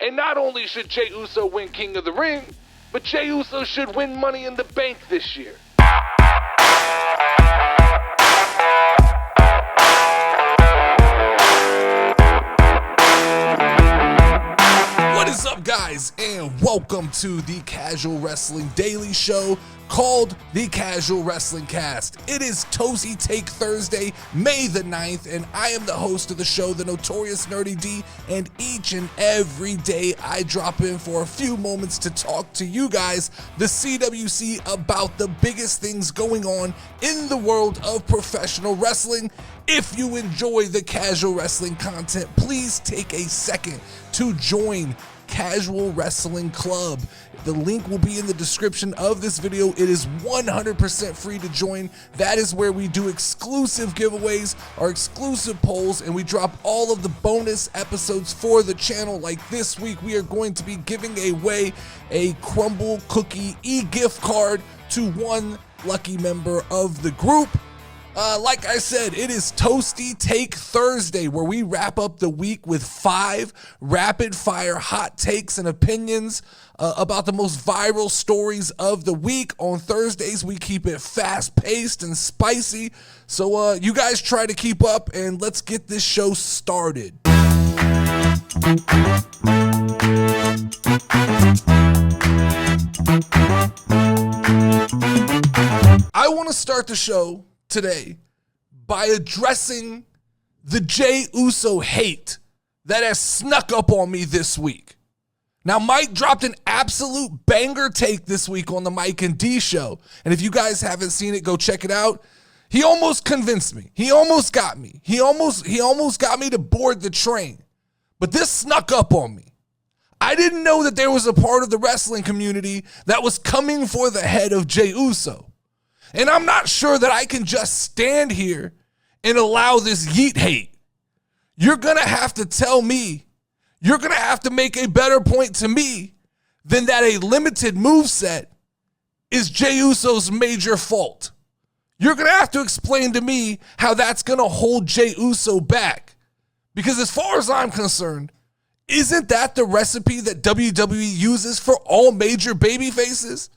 And not only should Jey Uso win King of the Ring, but Jey Uso should win Money in the Bank this year. What is up, guys, and welcome to the Casual Wrestling Daily Show called the Casual WrestlingCast. It is Toasty Take Thursday, May the 9th, and I am the host of the show, the Notorious Nerdy D, and each and every day I drop in for a few moments to talk to you guys, the CWC, about the biggest things going on in the world of professional wrestling. If you enjoy the casual wrestling content, please take a second to join Casual Wrestling Club. The link will be in the description of this video. It is 100% free to join. That is where we do exclusive giveaways, our exclusive polls, and we drop all of the bonus episodes for the channel. Like this week, we are going to be giving away a Crumble Cookie e-gift card to one lucky member of the group. Like I said, it is Toasty Take Thursday, where we wrap up the week with 5 rapid-fire hot takes and opinions about the most viral stories of the week. On Thursdays, we keep it fast-paced and spicy. So you guys try to keep up, and let's get this show started. I want to start the show today by addressing the Jey Uso hate that has snuck up on me this week. Now, Mike dropped an absolute banger take this week on the Mike and D show, and if you guys haven't seen it, go check it out. He almost convinced me. He almost got me. He almost got me to board the train, but this snuck up on me. I didn't know that there was a part of the wrestling community that was coming for the head of Jey Uso. And I'm not sure that I can just stand here and allow this YEET hate. You're going to have to tell me, you're going to have to make a better point to me than that a limited moveset is Jey Uso's major fault. You're going to have to explain to me how that's going to hold Jey Uso back. Because as far as I'm concerned, isn't that the recipe that WWE uses for all major baby faces?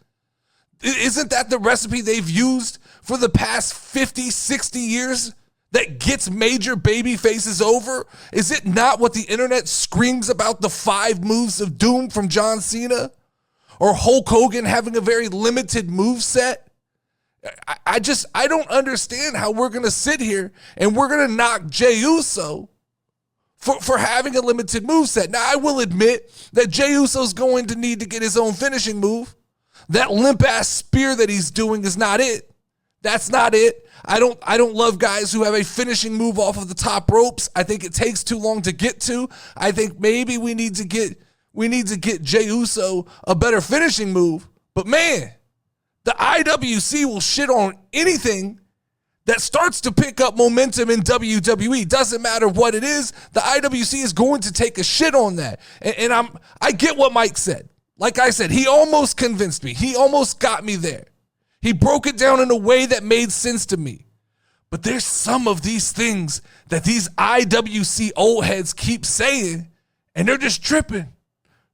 Isn't that the recipe they've used for the past 50, 60 years that gets major baby faces over? Is it not what the internet screams about the 5 moves of doom from John Cena? Or Hulk Hogan having a very limited move set? I don't understand how we're going to sit here and we're going to knock Jey Uso for having a limited move set. Now, I will admit that Jey Uso's going to need to get his own finishing move. That limp-ass spear that he's doing is not it. That's not it. I don't love guys who have a finishing move off of the top ropes. I think it takes too long to get to. I think maybe we need to get Jey Uso a better finishing move. But man, the IWC will shit on anything that starts to pick up momentum in WWE. Doesn't matter what it is, the IWC is going to take a shit on that. And I get what Mike said. Like I said, he almost convinced me. He almost got me there. He broke it down in a way that made sense to me. But there's some of these things that these IWC old heads keep saying, and they're just tripping.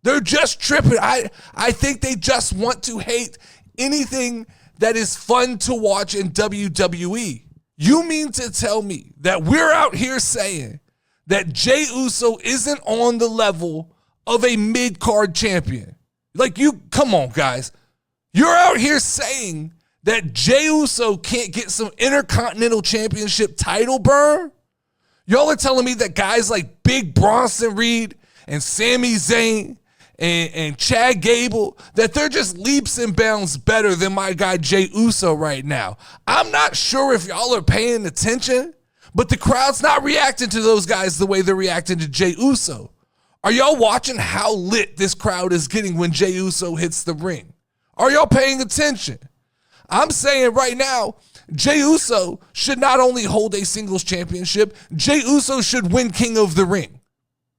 They're just tripping. I think they just want to hate anything that is fun to watch in WWE. You mean to tell me that we're out here saying that Jey Uso isn't on the level of a mid-card champion? Like, come on, guys. You're out here saying that Jey Uso can't get some Intercontinental Championship title burn? Y'all are telling me that guys like Big Bronson Reed and Sami Zayn and Chad Gable, that they're just leaps and bounds better than my guy Jey Uso right now. I'm not sure if y'all are paying attention, but the crowd's not reacting to those guys the way they're reacting to Jey Uso. Are y'all watching how lit this crowd is getting when Jey Uso hits the ring? Are y'all paying attention? I'm saying right now, Jey Uso should not only hold a singles championship, Jey Uso should win King of the Ring.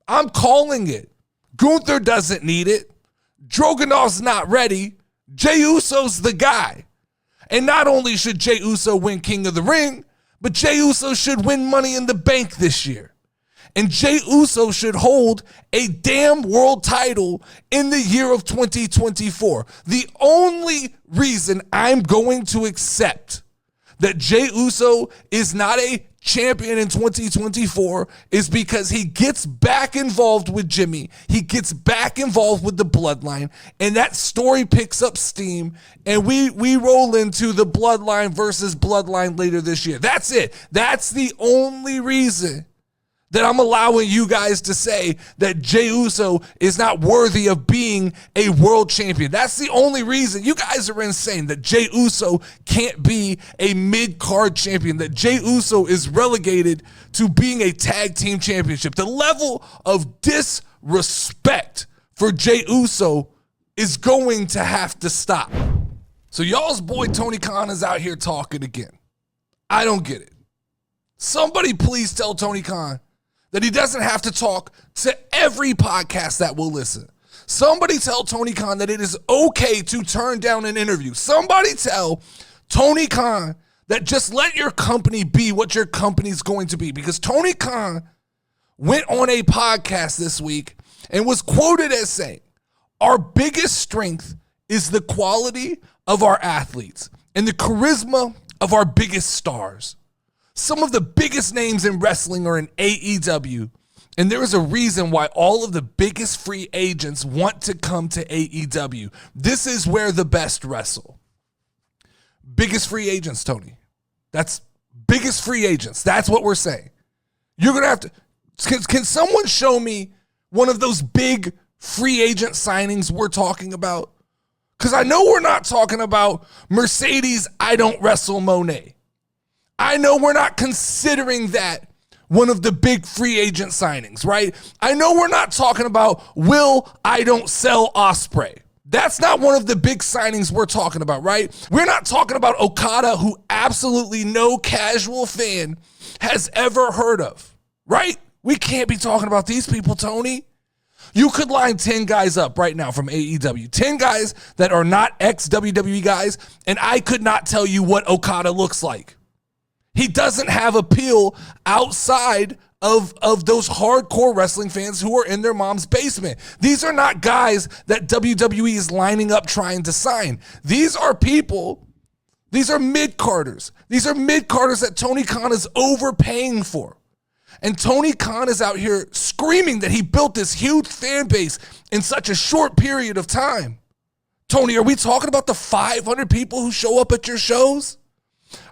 I'm calling it. Gunther doesn't need it. Drogonov's not ready. Jey Uso's the guy. And not only should Jey Uso win King of the Ring, but Jey Uso should win Money in the Bank this year. And Jey Uso should hold a damn world title in the year of 2024. The only reason I'm going to accept that Jey Uso is not a champion in 2024 is because he gets back involved with Jimmy. He gets back involved with the bloodline, and that story picks up steam, and we roll into the bloodline versus bloodline later this year. That's it. That's the only reason that I'm allowing you guys to say that Jey Uso is not worthy of being a world champion. That's the only reason. You guys are insane that Jey Uso can't be a mid-card champion, that Jey Uso is relegated to being a tag team championship. The level of disrespect for Jey Uso is going to have to stop. So y'all's boy Tony Khan is out here talking again. I don't get it. Somebody please tell Tony Khan that he doesn't have to talk to every podcast that will listen. Somebody tell Tony Khan that it is okay to turn down an interview. Somebody tell Tony Khan that just let your company be what your company's going to be. Because Tony Khan went on a podcast this week and was quoted as saying, "Our biggest strength is the quality of our athletes and the charisma of our biggest stars. Some of the biggest names in wrestling are in AEW, and there is a reason why all of the biggest free agents want to come to AEW. This is where the best wrestle." Biggest free agents, Tony. That's biggest free agents. That's what we're saying. You're going to have to, can someone show me one of those big free agent signings we're talking about? Because I know we're not talking about Mercedes I don't wrestle Monet. I know we're not considering that one of the big free agent signings, right? I know we're not talking about Will I don't sell Ospreay. That's not one of the big signings we're talking about, right? We're not talking about Okada, who absolutely no casual fan has ever heard of, right? We can't be talking about these people, Tony. You could line 10 guys up right now from AEW, 10 guys that are not ex-WWE guys, and I could not tell you what Okada looks like. He doesn't have appeal outside of those hardcore wrestling fans who are in their mom's basement. These are not guys that WWE is lining up trying to sign. These are people, these are mid-carders. These are mid-carders that Tony Khan is overpaying for. And Tony Khan is out here screaming that he built this huge fan base in such a short period of time. Tony, are we talking about the 500 people who show up at your shows?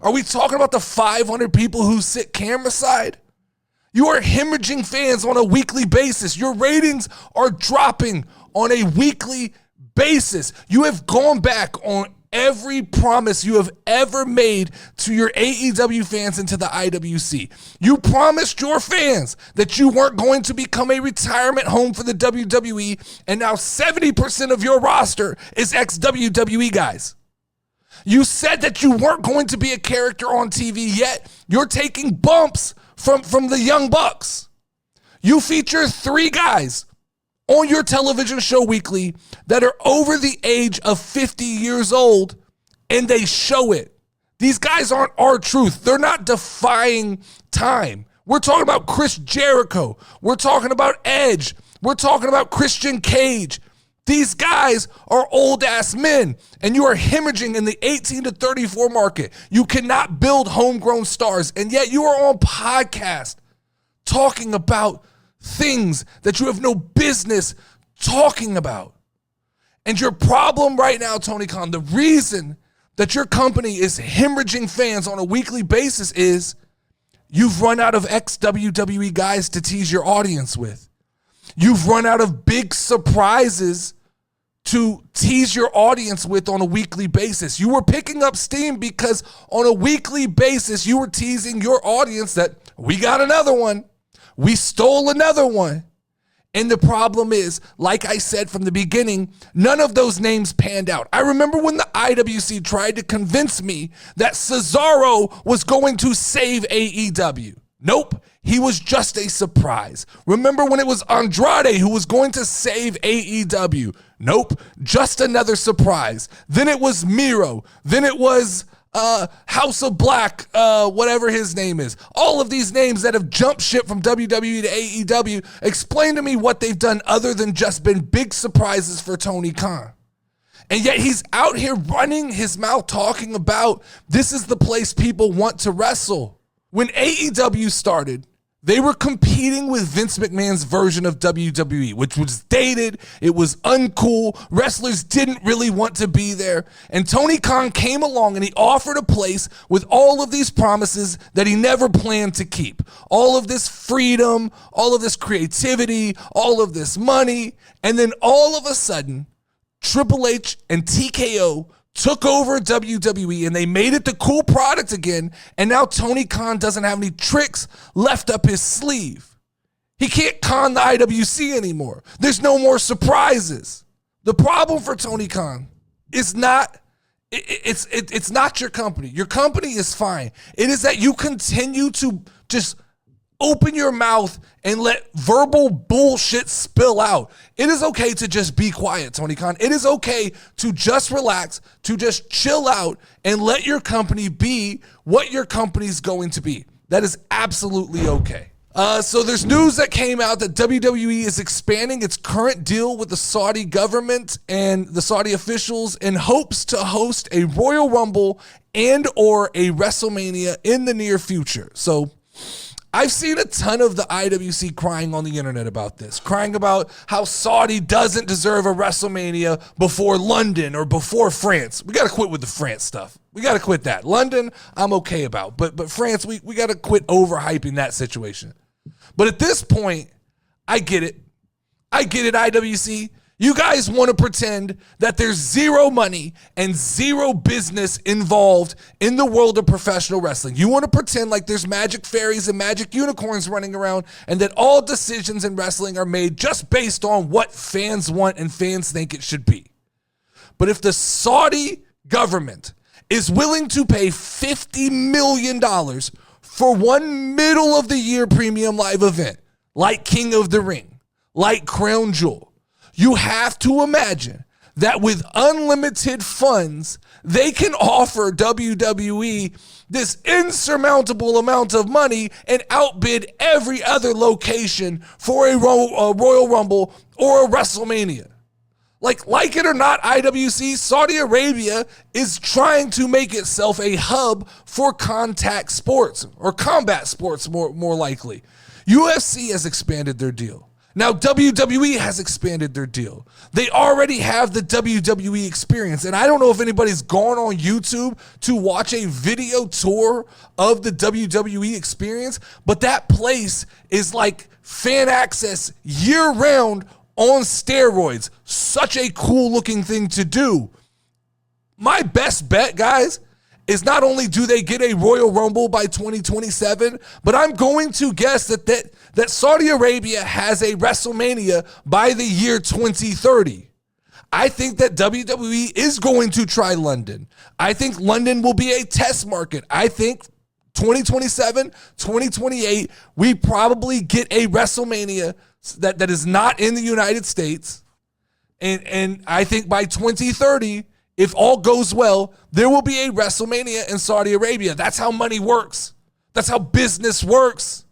Are we talking about the 500 people who sit camera side? You are hemorrhaging fans on a weekly basis. Your ratings are dropping on a weekly basis. You have gone back on every promise you have ever made to your AEW fans and to the IWC. You promised your fans that you weren't going to become a retirement home for the WWE, and now 70% of your roster is ex-WWE guys. You said that you weren't going to be a character on TV, yet you're taking bumps from the Young Bucks. You feature 3 guys on your television show weekly that are over the age of 50 years old, and they show it. These guys aren't R-Truth. They're not defying time. We're talking about Chris Jericho. We're talking about Edge. We're talking about Christian Cage. These guys are old-ass men, and you are hemorrhaging in the 18 to 34 market. You cannot build homegrown stars, and yet you are on podcast talking about things that you have no business talking about. And your problem right now, Tony Khan, the reason that your company is hemorrhaging fans on a weekly basis is you've run out of ex-WWE guys to tease your audience with. You've run out of big surprises to tease your audience with on a weekly basis. You were picking up steam because on a weekly basis, you were teasing your audience that we got another one. We stole another one. And the problem is, like I said from the beginning, none of those names panned out. I remember when the IWC tried to convince me that Cesaro was going to save AEW. Nope, he was just a surprise. Remember when it was Andrade who was going to save AEW? Nope, just another surprise. Then it was Miro. Then it was House of Black, whatever his name is. All of these names that have jumped ship from WWE to AEW. Explain to me what they've done other than just been big surprises for Tony Khan. And yet he's out here running his mouth talking about this is the place people want to wrestle. When AEW started, they were competing with Vince McMahon's version of WWE, which was dated, it was uncool, wrestlers didn't really want to be there. And Tony Khan came along and he offered a place with all of these promises that he never planned to keep. All of this freedom, all of this creativity, all of this money. And then all of a sudden, Triple H and TKO took over WWE and they made it the cool product again. And now Tony Khan doesn't have any tricks left up his sleeve. He can't con the IWC anymore. There's no more surprises. The problem for Tony Khan is not, it's not your company. Your company is fine. It is that you continue to just open your mouth and let verbal bullshit spill out. It is okay to just be quiet, Tony Khan. It is okay to just relax, to just chill out and let your company be what your company's going to be. That is absolutely okay. So there's news that came out that WWE is expanding its current deal with the Saudi government and the Saudi officials in hopes to host a Royal Rumble and or a WrestleMania in the near future. So I've seen a ton of the IWC crying on the internet about this, crying about how Saudi doesn't deserve a WrestleMania before London or before France. We got to quit with the France stuff. We got to quit that. London, I'm okay about. But France, we got to quit overhyping that situation. But at this point, I get it. I get it, IWC. You guys want to pretend that there's zero money and zero business involved in the world of professional wrestling. You want to pretend like there's magic fairies and magic unicorns running around and that all decisions in wrestling are made just based on what fans want and fans think it should be. But if the Saudi government is willing to pay $50 million for one middle of the year premium live event, like King of the Ring, like Crown Jewel, you have to imagine that with unlimited funds, they can offer WWE this insurmountable amount of money and outbid every other location for a Royal Rumble or a WrestleMania. Like it or not, IWC, Saudi Arabia is trying to make itself a hub for contact sports or combat sports more likely. UFC has expanded their deal. Now, WWE has expanded their deal. They already have the WWE experience. And I don't know if anybody's gone on YouTube to watch a video tour of the WWE experience, but that place is like fan access year-round on steroids. Such a cool-looking thing to do. My best bet, guys, is not only do they get a Royal Rumble by 2027, but I'm going to guess that Saudi Arabia has a WrestleMania by the year 2030. I think that WWE is going to try London. I think London will be a test market. I think 2027, 2028, we probably get a WrestleMania that is not in the United States. And I think by 2030, if all goes well, there will be a WrestleMania in Saudi Arabia. That's how money works. That's how business works.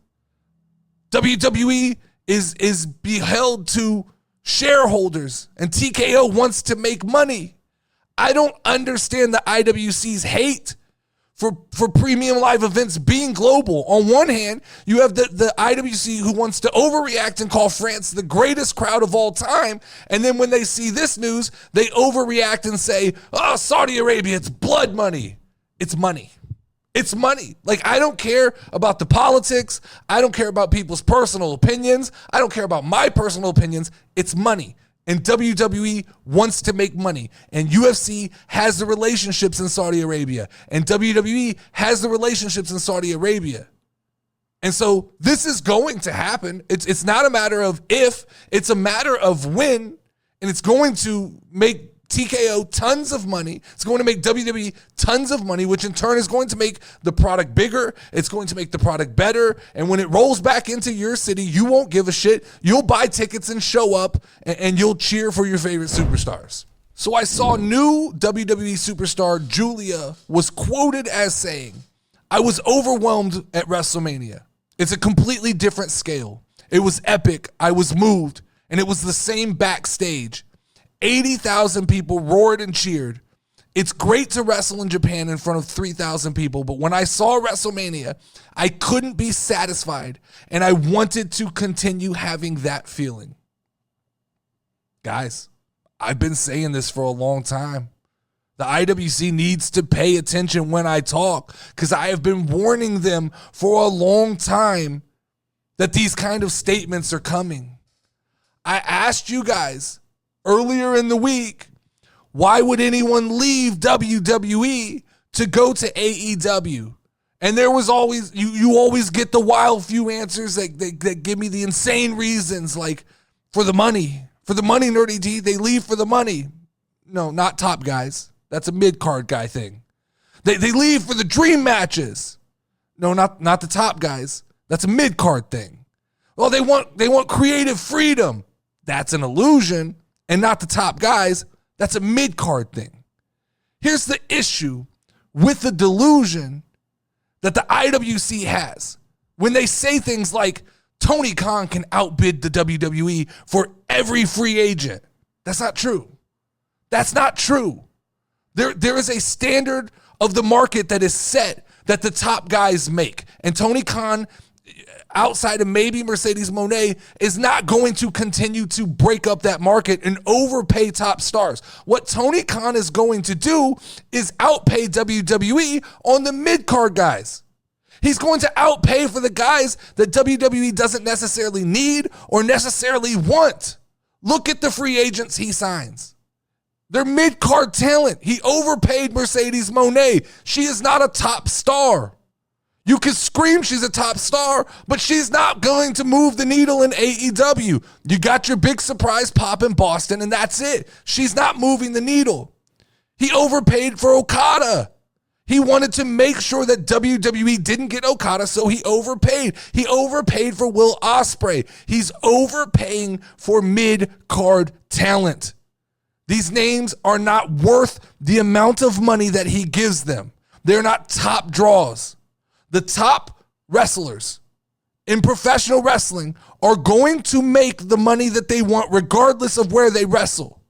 WWE is beheld to shareholders, and TKO wants to make money. I don't understand the IWC's hate for premium live events being global. On one hand, you have the IWC who wants to overreact and call France the greatest crowd of all time. And then when they see this news, they overreact and say, oh, Saudi Arabia, it's blood money. It's money. It's money. Like, I don't care about the politics. I don't care about people's personal opinions. I don't care about my personal opinions. It's money. And WWE wants to make money. And UFC has the relationships in Saudi Arabia. And WWE has the relationships in Saudi Arabia. And so this is going to happen. It's not a matter of if, it's a matter of when. And it's going to make TKO tons of money. It's going to make WWE tons of money, which in turn is going to make the product bigger. It's going to make the product better. And when it rolls back into your city, you won't give a shit. You'll buy tickets and show up, and you'll cheer for your favorite superstars. So I saw new WWE superstar Julia was quoted as saying, "I was overwhelmed at WrestleMania. It's a completely different scale. It was epic. I was moved. And it was the same backstage. 80,000 people roared and cheered. It's great to wrestle in Japan in front of 3,000 people, but when I saw WrestleMania, I couldn't be satisfied, and I wanted to continue having that feeling." Guys, I've been saying this for a long time. The IWC needs to pay attention when I talk, because I have been warning them for a long time that these kind of statements are coming. I asked you guys earlier in the week, why would anyone leave WWE to go to AEW? And there was always, you always get the wild few answers that give me the insane reasons, like for the money. For the money, Nerdy D, they leave for the money. No, not top guys. That's a mid-card guy thing. They leave for the dream matches. No, not the top guys. That's a mid-card thing. Well, they want creative freedom. That's an illusion, and not the top guys. That's a mid-card thing. Here's the issue with the delusion that the IWC has. When they say things like, Tony Khan can outbid the WWE for every free agent. That's not true. That's not true. There is a standard of the market that is set that the top guys make. And Tony Khan, outside of maybe Mercedes Moné, is not going to continue to break up that market and overpay top stars. What Tony Khan is going to do is outpay WWE on the mid-card guys. He's going to outpay for the guys that WWE doesn't necessarily need or necessarily want. Look at the free agents he signs. They're mid-card talent. He overpaid Mercedes Moné. She is not a top star. You can scream she's a top star, but she's not going to move the needle in AEW. You got your big surprise pop in Boston, and that's it. She's not moving the needle. He overpaid for Okada. He wanted to make sure that WWE didn't get Okada, so he overpaid. He overpaid for Will Ospreay. He's overpaying for mid-card talent. These names are not worth the amount of money that he gives them. They're not top draws. The top wrestlers in professional wrestling are going to make the money that they want regardless of where they wrestle.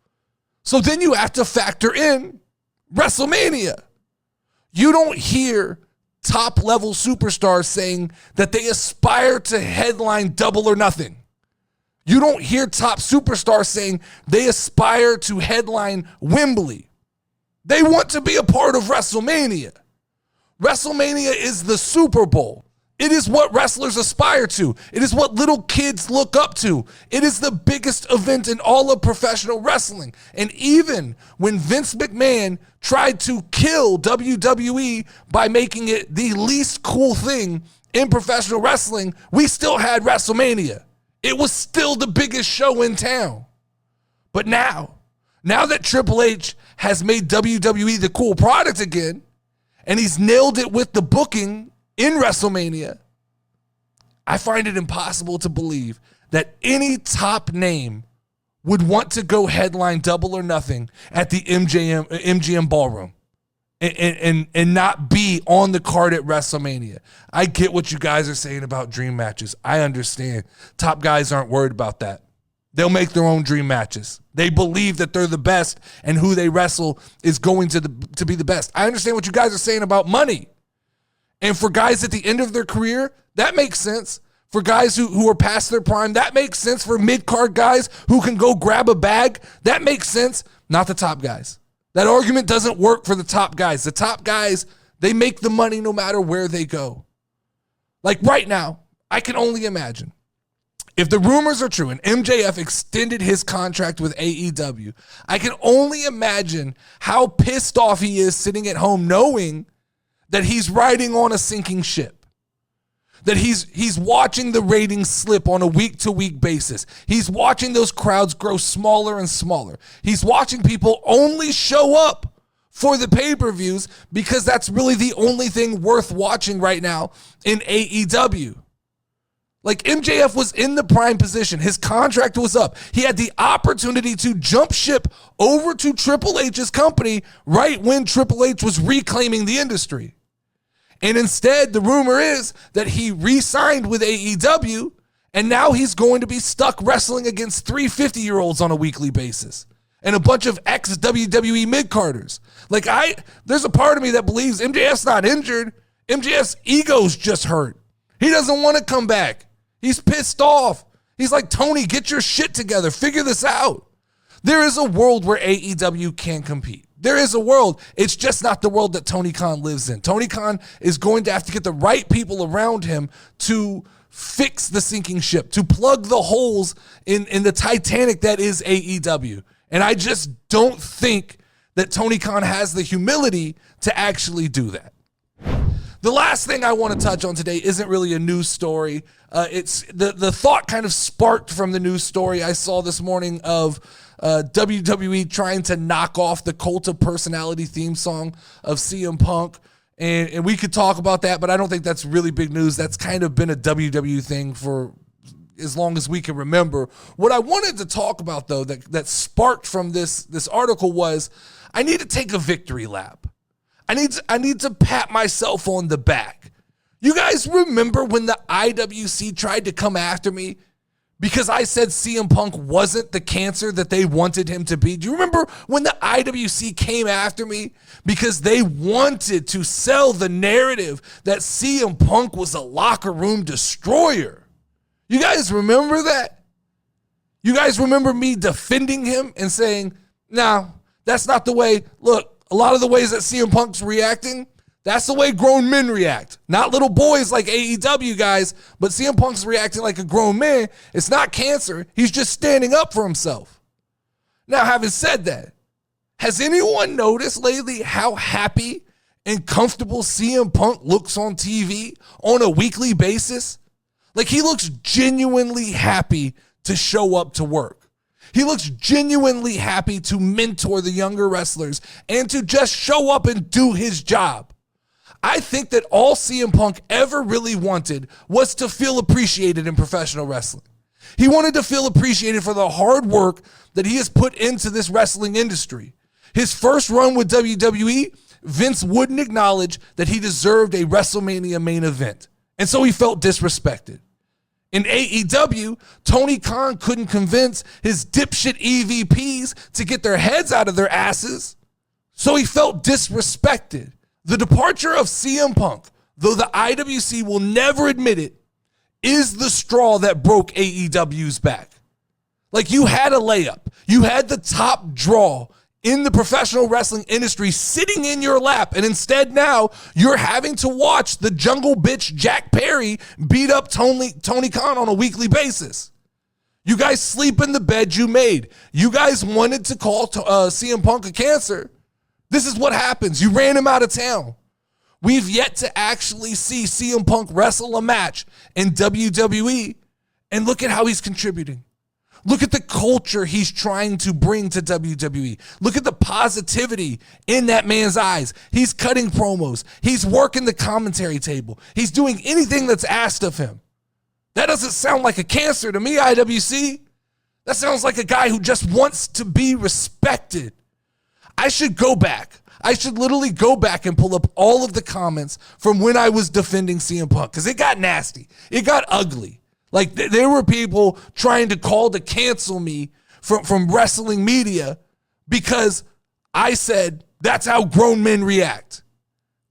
So then you have to factor in WrestleMania. You don't hear top-level superstars saying that they aspire to headline Double or Nothing. You don't hear top superstars saying they aspire to headline Wembley. They want to be a part of WrestleMania. WrestleMania is the Super Bowl. It is what wrestlers aspire to. It is what little kids look up to. It is the biggest event in all of professional wrestling. And even when Vince McMahon tried to kill WWE by making it the least cool thing in professional wrestling, we still had WrestleMania. It was still the biggest show in town. But now that Triple H has made WWE the cool product again, and he's nailed it with the booking in WrestleMania, I find it impossible to believe that any top name would want to go headline Double or Nothing at the MGM Ballroom and not be on the card at WrestleMania. I get what you guys are saying about dream matches. I understand. Top guys aren't worried about that. They'll make their own dream matches. They believe that they're the best and who they wrestle is going to be the best. I understand what you guys are saying about money. And for guys at the end of their career, that makes sense. For guys who are past their prime, that makes sense. For mid-card guys who can go grab a bag, that makes sense. Not the top guys. That argument doesn't work for the top guys. The top guys, they make the money no matter where they go. Like right now, I can only imagine, if the rumors are true and MJF extended his contract with AEW, I can only imagine how pissed off he is sitting at home knowing that he's riding on a sinking ship, that he's watching the ratings slip on a week-to-week basis. He's watching those crowds grow smaller and smaller. He's watching people only show up for the pay-per-views because that's really the only thing worth watching right now in AEW. Like, MJF was in the prime position. His contract was up. He had the opportunity to jump ship over to Triple H's company right when Triple H was reclaiming the industry. And instead, the rumor is that he re-signed with AEW, and now he's going to be stuck wrestling against 350-year-olds on a weekly basis and a bunch of ex-WWE mid-carders. Like, there's a part of me that believes MJF's not injured. MJF's ego's just hurt. He doesn't want to come back. He's pissed off. He's like, Tony, get your shit together. Figure this out. There is a world where AEW can compete. There is a world. It's just not the world that Tony Khan lives in. Tony Khan is going to have to get the right people around him to fix the sinking ship, to plug the holes in the Titanic that is AEW. And I just don't think that Tony Khan has the humility to actually do that. The last thing I want to touch on today isn't really a news story. It's the thought kind of sparked from the news story I saw this morning of WWE trying to knock off the Cult of Personality theme song of CM Punk. And we could talk about that, but I don't think that's really big news. That's kind of been a WWE thing for as long as we can remember. What I wanted to talk about, though, that sparked from this article was I need to take a victory lap. I need to pat myself on the back. You guys remember when the IWC tried to come after me because I said CM Punk wasn't the cancer that they wanted him to be? Do you remember when the IWC came after me because they wanted to sell the narrative that CM Punk was a locker room destroyer? You guys remember that? You guys remember me defending him and saying, no, that's not the way. Look, a lot of the ways that CM Punk's reacting, that's the way grown men react. Not little boys like AEW guys, but CM Punk's reacting like a grown man. It's not cancer. He's just standing up for himself. Now, having said that, has anyone noticed lately how happy and comfortable CM Punk looks on TV on a weekly basis? Like, he looks genuinely happy to show up to work. He looks genuinely happy to mentor the younger wrestlers and to just show up and do his job. I think that all CM Punk ever really wanted was to feel appreciated in professional wrestling. He wanted to feel appreciated for the hard work that he has put into this wrestling industry. His first run with WWE, Vince wouldn't acknowledge that he deserved a WrestleMania main event, and so he felt disrespected. In AEW, Tony Khan couldn't convince his dipshit EVPs to get their heads out of their asses, so he felt disrespected. The departure of CM Punk, though the IWC will never admit it, is the straw that broke AEW's back. Like, you had a layup. You had the top draw in the professional wrestling industry sitting in your lap, and instead now you're having to watch the jungle bitch Jack Perry beat up Tony Khan on a weekly basis. You guys sleep in the bed you made. You guys wanted to call CM Punk a cancer. This is what happens. You ran him out of town. We've yet to actually see CM Punk wrestle a match in WWE, and look at how he's contributing. Look at the culture he's trying to bring to WWE. Look at the positivity in that man's eyes. He's cutting promos. He's working the commentary table. He's doing anything that's asked of him. That doesn't sound like a cancer to me, IWC. That sounds like a guy who just wants to be respected. I should go back. I should literally go back and pull up all of the comments from when I was defending CM Punk, because it got nasty. It got ugly. Like, there were people trying to call to cancel me from wrestling media because I said that's how grown men react.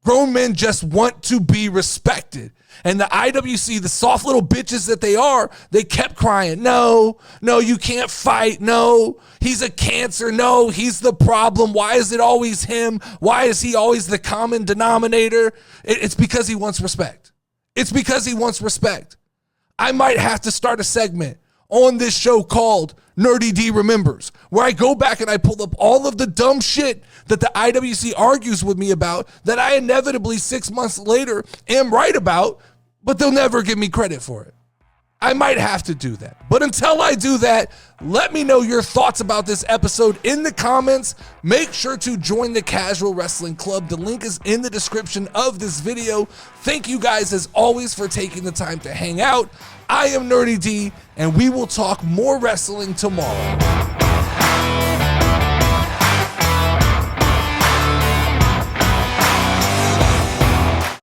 Grown men just want to be respected. And the IWC, the soft little bitches that they are, they kept crying, no, you can't fight. No, he's a cancer. No, he's the problem. Why is it always him? Why is he always the common denominator? It's because he wants respect. It's because he wants respect. I might have to start a segment on this show called Nerdy D Remembers, where I go back and I pull up all of the dumb shit that the IWC argues with me about that I inevitably 6 months later am right about, but they'll never give me credit for it. I might have to do that. But until I do that, let me know your thoughts about this episode in the comments. Make sure to join the Casual Wrestling Club. The link is in the description of this video. Thank you guys as always for taking the time to hang out. I am Nerdy D, and we will talk more wrestling tomorrow.